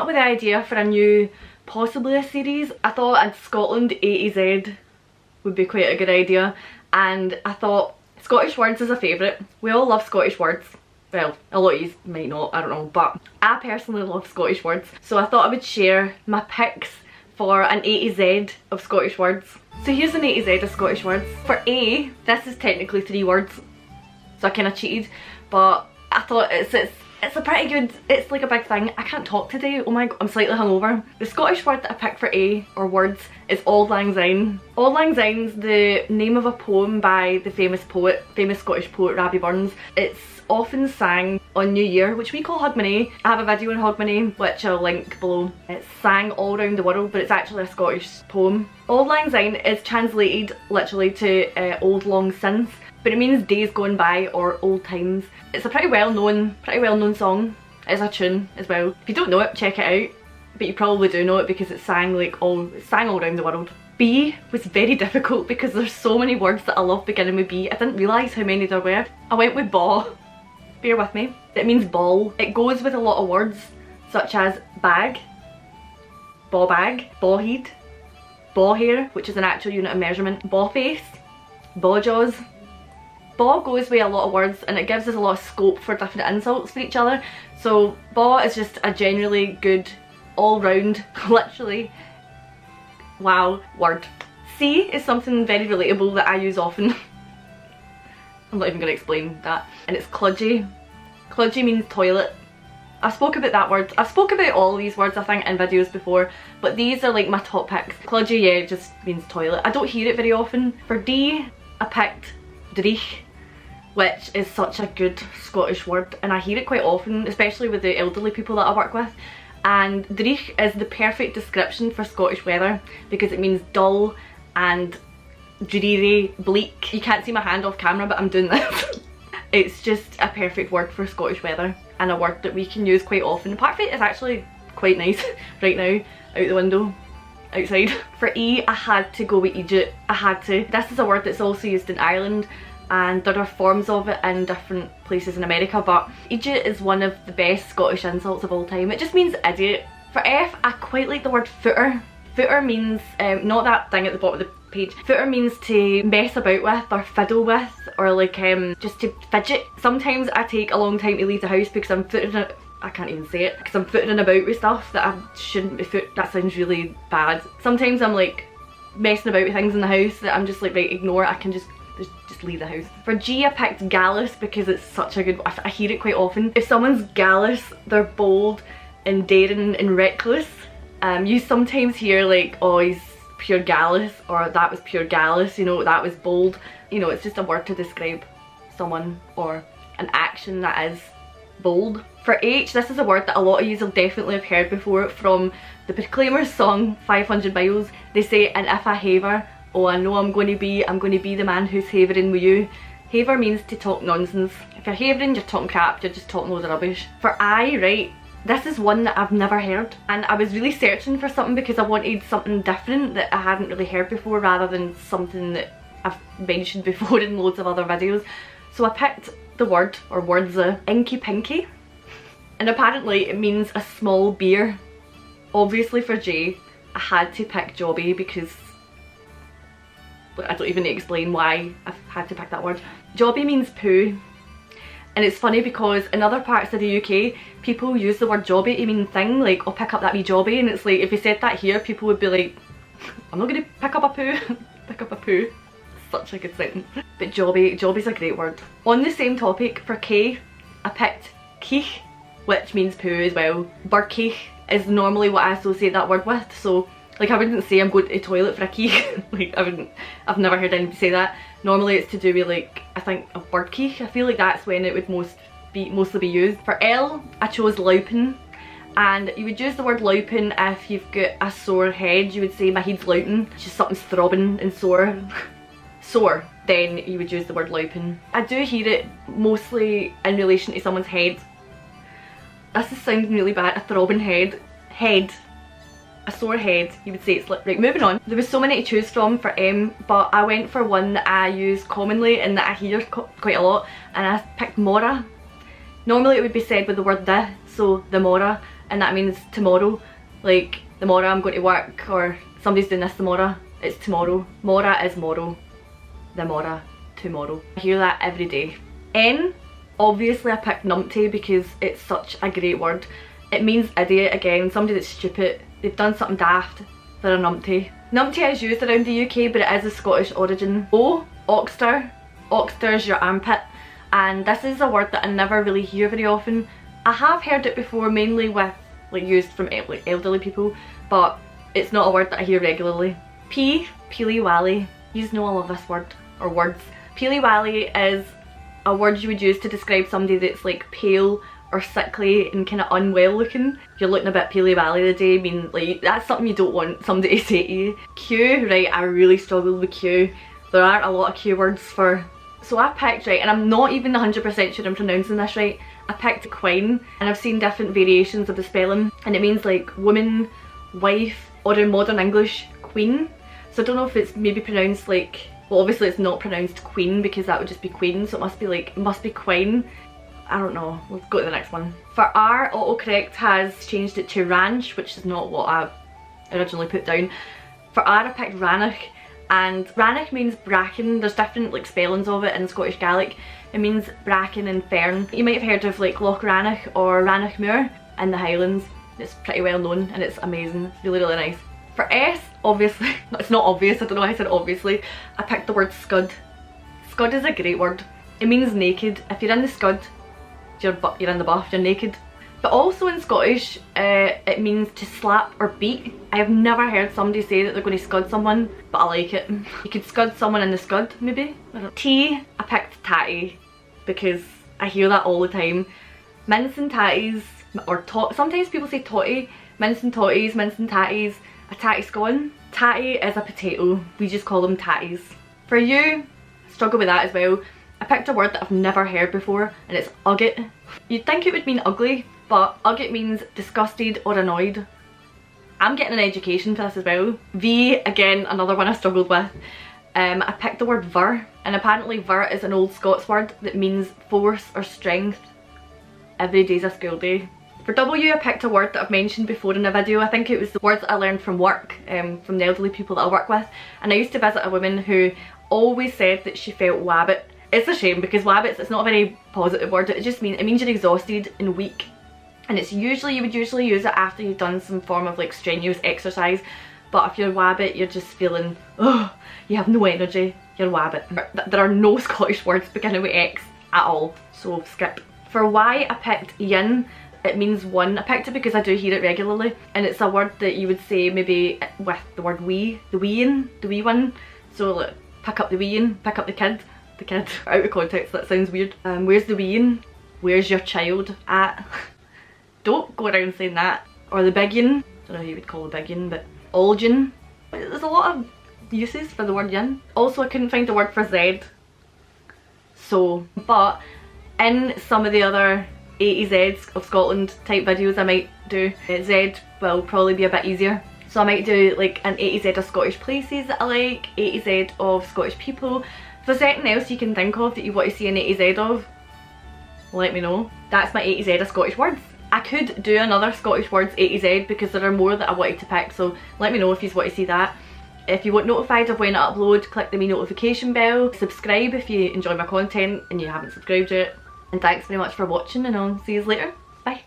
up with the idea for a new, possibly a series. I thought a Scotland A to Z would be quite a good idea, and I thought Scottish words is a favourite. We all love Scottish words. Well, a lot of you might not, I don't know, but I personally love Scottish words. So I thought I would share my picks for an A to Z of Scottish words. So here's an A to Z of Scottish words. For A, this is technically 3 words, so I kind of cheated, but I thought it's a pretty good, it's like a big thing. I can't talk today, oh my god, I'm slightly hungover. The Scottish word that I picked for A, or words, is Auld Lang Syne. Auld Lang Syne's the name of a poem by the famous Scottish poet Rabbie Burns. It's often sang on New Year, which we call Hogmanay. I have a video on Hogmanay, which I'll link below. It's sang all around the world, but it's actually a Scottish poem. Auld Lang Syne is translated literally to Old Long Since, but it means days gone by or old times. It's a pretty well known song. It's a tune as well. If you don't know it, check it out. But you probably do know it because it's sang all around the world. B was very difficult because there's so many words that I love beginning with B. I didn't realise how many there were. I went with baw. Bear with me. It means ball. It goes with a lot of words such as bag, baw bag, baw head, baw hair, which is an actual unit of measurement, baw face, baw jaws. Baw goes with a lot of words and it gives us a lot of scope for different insults for each other. So baw is just a generally good, all round, literally, wow, word. C is something very relatable that I use often. I'm not even going to explain that. And it's kludgy. Kludgy means toilet. I spoke about that word. I've spoke about all these words I think in videos before, but these are like my top picks. Kludgy, yeah, it just means toilet. I don't hear it very often. For D, I picked dreich, which is such a good Scottish word, and I hear it quite often, especially with the elderly people that I work with. And dreich is the perfect description for Scottish weather because it means dull and dreary, bleak. You can't see my hand off camera, but I'm doing this. It's just a perfect word for Scottish weather and a word that we can use quite often. Part of it is actually quite nice right now, out the window, outside. For E, I had to go with Egypt. I had to. This is a word that's also used in Ireland, and there are forms of it in different places in America, but idiot is one of the best Scottish insults of all time. It just means idiot. For F, I quite like the word footer. Footer means, not that thing at the bottom of the page, footer means to mess about with or fiddle with, or like just to fidget. Sometimes I take a long time to leave the house because I'm footering, I can't even say it, because I'm footering about with stuff that I shouldn't be that sounds really bad. Sometimes I'm like messing about with things in the house that I'm just like, right, ignore it, I can just leave the house. For G, I picked gallus because it's such a good, I hear it quite often. If someone's gallus, they're bold and daring and reckless. You sometimes hear like, oh, he's pure gallus, or that was pure gallus, you know, that was bold. You know, it's just a word to describe someone or an action that is bold. For H, this is a word that a lot of you will definitely have heard before from the Proclaimers song 500 Miles. They say, and if I haver, oh, I know I'm going to be the man who's havering with you. Haver means to talk nonsense. If you're havering, you're talking crap, you're just talking loads of rubbish. For I, right, this is one that I've never heard, and I was really searching for something because I wanted something different that I hadn't really heard before rather than something that I've mentioned before in loads of other videos. So I picked the word, or words, Inky Pinky, and apparently it means a small beer. Obviously for J, I had to pick Jobby because I don't even need to explain why I've had to pick that word. Jobby means poo. And it's funny because in other parts of the UK, people use the word jobby to mean thing, like, oh, pick up that wee jobby, and it's like, if you said that here, people would be like, I'm not gonna pick up a poo, pick up a poo. Such a good sentence. But jobby's a great word. On the same topic, for K, I picked keich, which means poo as well. Burkeich is normally what I associate that word with, so like I wouldn't say I'm going to the toilet for a keich. Like I've never heard anybody say that. Normally it's to do with like, I think a bird keich. I feel like that's when it would mostly be used. For L, I chose loupen, and you would use the word loupen if you've got a sore head. You would say my head's loupen, just something's throbbing and sore. Sore, then you would use the word loupen. I do hear it mostly in relation to someone's head. This is sounding really bad. A throbbing head. A sore head, you would say it's like, right, moving on. There was so many to choose from for M, but I went for one that I use commonly and that I hear quite a lot, and I picked mora. Normally it would be said with the word the, so the mora, and that means tomorrow. Like, tomorrow I'm going to work, or somebody's doing this tomorrow. It's tomorrow. Mora is morrow. The mora, tomorrow. I hear that every day. N, obviously I picked numpty because it's such a great word. It means idiot again, somebody that's stupid. They've done something daft. They're a numpty. Numpty is used around the UK, but it is of Scottish origin. O, oxter. Oxter is your armpit. And this is a word that I never really hear very often. I have heard it before, mainly with, like, used from like elderly people, but it's not a word that I hear regularly. P, peely wally. You know I love this word, or words. Peely wally is a word you would use to describe somebody that's like pale or sickly and kind of unwell looking. You're looking a bit peely wally today. I mean, like, that's something you don't want somebody to say to you. Q, right, I really struggle with Q. There aren't a lot of Q words for. So I picked, right, and I'm not even 100% sure I'm pronouncing this right. I picked quine, and I've seen different variations of the spelling, and it means like woman, wife, or in modern English, queen. So I don't know if it's maybe pronounced like, well, obviously it's not pronounced queen because that would just be queen, so it must be like, it must be quine. I don't know, we'll go to the next one. For R, autocorrect has changed it to ranch, which is not what I originally put down. For R I picked rannoch, and rannoch means bracken. There's different like spellings of it in Scottish Gaelic. It means bracken and fern. You might have heard of like Loch Rannoch or Rannoch Moor in the Highlands. It's pretty well known and it's amazing. It's really, really nice. For S, obviously, it's not obvious, I don't know why I said obviously, I picked the word scud. Scud is a great word. It means naked. If you're in the scud, you're in the buff, you're naked. But also in Scottish, it means to slap or beat. I have never heard somebody say that they're going to scud someone, but I like it. You could scud someone in the scud, maybe? T, I picked tatty, because I hear that all the time. Mince and tatties, or sometimes people say totty. Mince and totties, mince and tatties. A tatty scone. Tatty is a potato. We just call them tatties. For you, struggle with that as well. I picked a word that I've never heard before, and it's ugget. You'd think it would mean ugly, but ugget means disgusted or annoyed. I'm getting an education for this as well. V, again, another one I struggled with. I picked the word vir, and apparently vir is an old Scots word that means force or strength. Every day's a school day. For W, I picked a word that I've mentioned before in a video. I think it was the words that I learned from work, from the elderly people that I work with. And I used to visit a woman who always said that she felt wabbit. It's a shame because wabbits, it's not a very positive word. It means you're exhausted and weak. And it's usually, you would usually use it after you've done some form of like strenuous exercise. But if you're wabbit, you're just feeling, oh, you have no energy, you're wabbit. There are no Scottish words beginning with X at all, so skip. For Y, I picked yin. It means one. I picked it because I do hear it regularly, and it's a word that you would say maybe with the word wee, the weein, the wee one. So like, pick up the weein, pick up the kid. Out of context, that sounds weird. Where's the weein? Where's your child at? Don't go around saying that. Or the biggin. Don't know who you would call the biggin, but olgin. There's a lot of uses for the word yin. Also, I couldn't find the word for Z. So, but in some of the other A to Z's of Scotland type videos I might do, Z will probably be a bit easier. So I might do like an A to Z of Scottish places that I like, A to Z of Scottish people. If there's anything else you can think of that you want to see an A to Z of, let me know. That's my A to Z of Scottish words. I could do another Scottish words A to Z because there are more that I wanted to pick, so let me know if you want to see that. If you want notified of when I upload, click the notification bell. Subscribe if you enjoy my content and you haven't subscribed yet. And thanks very much for watching, and I'll see you later. Bye.